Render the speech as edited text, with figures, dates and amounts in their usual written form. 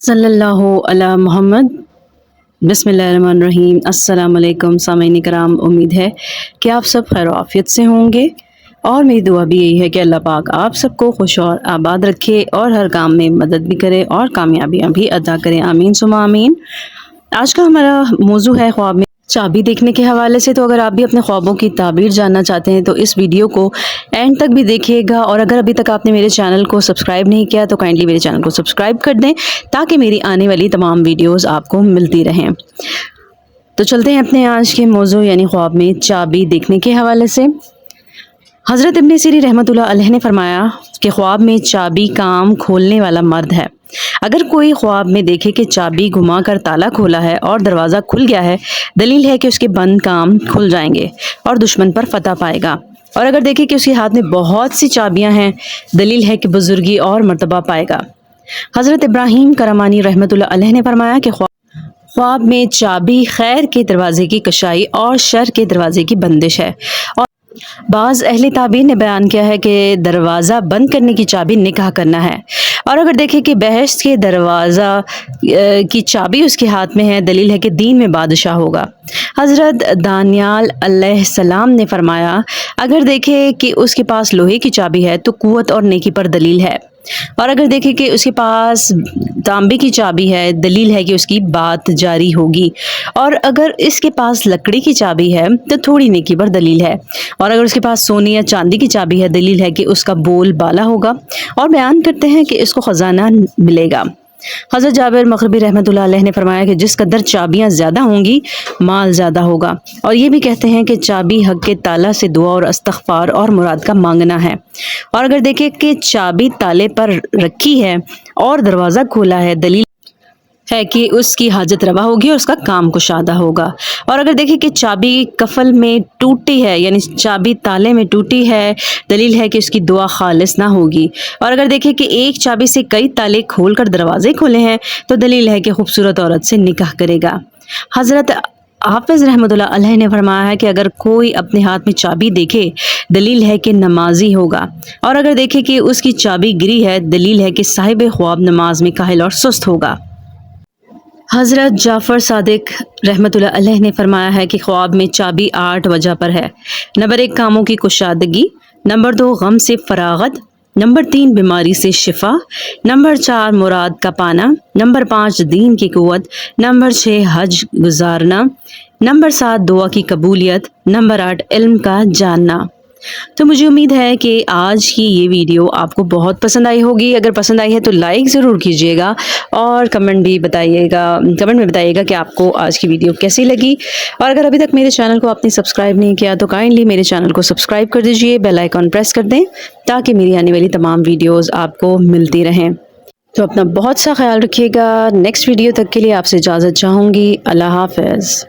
صلی اللہ علی محمد۔ بسم اللہ الرحمن الرحیم۔ السلام علیکم سامعین کرام، امید ہے کہ آپ سب خیر و عافیت سے ہوں گے، اور میری دعا بھی یہی ہے کہ اللہ پاک آپ سب کو خوش اور آباد رکھے اور ہر کام میں مدد بھی کرے اور کامیابیاں بھی عطا کرے، آمین ثم آمین۔ آج کا ہمارا موضوع ہے خواب میں چابی دیکھنے کے حوالے سے۔ تو اگر آپ بھی اپنے خوابوں کی تعبیر جاننا چاہتے ہیں تو اس ویڈیو کو اینڈ تک بھی دیکھیے گا، اور اگر ابھی تک آپ نے میرے چینل کو سبسکرائب نہیں کیا تو کائنڈلی میرے چینل کو سبسکرائب کر دیں تاکہ میری آنے والی تمام ویڈیوز آپ کو ملتی رہیں۔ تو چلتے ہیں اپنے آج کے موضوع یعنی خواب میں چابی دیکھنے کے حوالے سے۔ حضرت ابن سیری رحمۃ اللہ علیہ نے فرمایا کہ خواب میں چابی کام کھولنے والا مرد ہے۔ اگر کوئی خواب میں دیکھے کہ چابی گھما کر تالا کھولا ہے اور دروازہ کھل گیا ہے، دلیل ہے کہ اس کے بند کام کھل جائیں گے اور دشمن پر فتح پائے گا۔ اور اگر دیکھے کہ اس کے ہاتھ میں بہت سی چابیاں ہیں، دلیل ہے کہ بزرگی اور مرتبہ پائے گا۔ حضرت ابراہیم کرمانی رحمۃ اللہ علیہ نے فرمایا کہ خواب میں چابی خیر کے دروازے کی کشائی اور شر کے دروازے کی بندش ہے، اور بعض اہل تعبیر نے بیان کیا ہے کہ دروازہ بند کرنے کی چابی نکاح کرنا ہے۔ اور اگر دیکھیں کہ بہشت کے دروازہ کی چابی اس کے ہاتھ میں ہے، دلیل ہے کہ دین میں بادشاہ ہوگا۔ حضرت دانیال علیہ السلام نے فرمایا اگر دیکھے کہ اس کے پاس لوہے کی چابی ہے تو قوت اور نیکی پر دلیل ہے، اور اگر دیکھے کہ اس کے پاس تانبے کی چابی ہے، دلیل ہے کہ اس کی بات جاری ہوگی، اور اگر اس کے پاس لکڑی کی چابی ہے تو تھوڑی نیکی پر دلیل ہے، اور اگر اس کے پاس سونے یا چاندی کی چابی ہے، دلیل ہے کہ اس کا بول بالا ہوگا، اور بیان کرتے ہیں کہ اس کو خزانہ ملے گا۔ حضرت جابر مغربی رحمۃ اللہ علیہ نے فرمایا کہ جس قدر چابیاں زیادہ ہوں گی مال زیادہ ہوگا، اور یہ بھی کہتے ہیں کہ چابی حق کے تالا سے دعا اور استغفار اور مراد کا مانگنا ہے، اور اگر دیکھیں کہ چابی تالے پر رکھی ہے اور دروازہ کھولا ہے، دلیل ہے کہ اس کی حاجت روا ہوگی اور اس کا کام کشادہ ہوگا۔ اور اگر دیکھیں کہ چابی کفل میں ٹوٹی ہے یعنی چابی تالے میں ٹوٹی ہے، دلیل ہے کہ اس کی دعا خالص نہ ہوگی، اور اگر دیکھیں کہ ایک چابی سے کئی تالے کھول کر دروازے کھولے ہیں تو دلیل ہے کہ خوبصورت عورت سے نکاح کرے گا۔ حضرت حافظ رحمۃ اللہ علیہ نے فرمایا ہے کہ اگر کوئی اپنے ہاتھ میں چابی دیکھے، دلیل ہے کہ نمازی ہوگا، اور اگر دیکھے کہ اس کی چابی گری ہے، دلیل ہے کہ صاحب خواب نماز میں کاہل اور سست ہوگا۔ حضرت جعفر صادق رحمۃ اللہ علیہ نے فرمایا ہے کہ خواب میں چابی 8 وجہ پر ہے۔ نمبر 1 کاموں کی کشادگی، نمبر 2 غم سے فراغت، نمبر 3 بیماری سے شفا، نمبر 4 مراد کا پانا، نمبر 5 دین کی قوت، نمبر 6 حج گزارنا، نمبر 7 دعا کی قبولیت، نمبر 8 علم کا جاننا۔ تو مجھے امید ہے کہ آج کی یہ ویڈیو آپ کو بہت پسند آئی ہوگی۔ اگر پسند آئی ہے تو لائک ضرور کیجیے گا، اور کمنٹ میں بتائیے گا کہ آپ کو آج کی ویڈیو کیسی لگی، اور اگر ابھی تک میرے چینل کو آپ نے سبسکرائب نہیں کیا تو کائنڈلی میرے چینل کو سبسکرائب کر دیجیے، بیل آئیکن پریس کر دیں تاکہ میری آنے والی تمام ویڈیوز آپ کو ملتی رہیں۔ تو اپنا بہت سا خیال رکھیے گا۔ نیکسٹ ویڈیو تک کے لیے آپ سے اجازت چاہوں گی۔ اللہ حافظ۔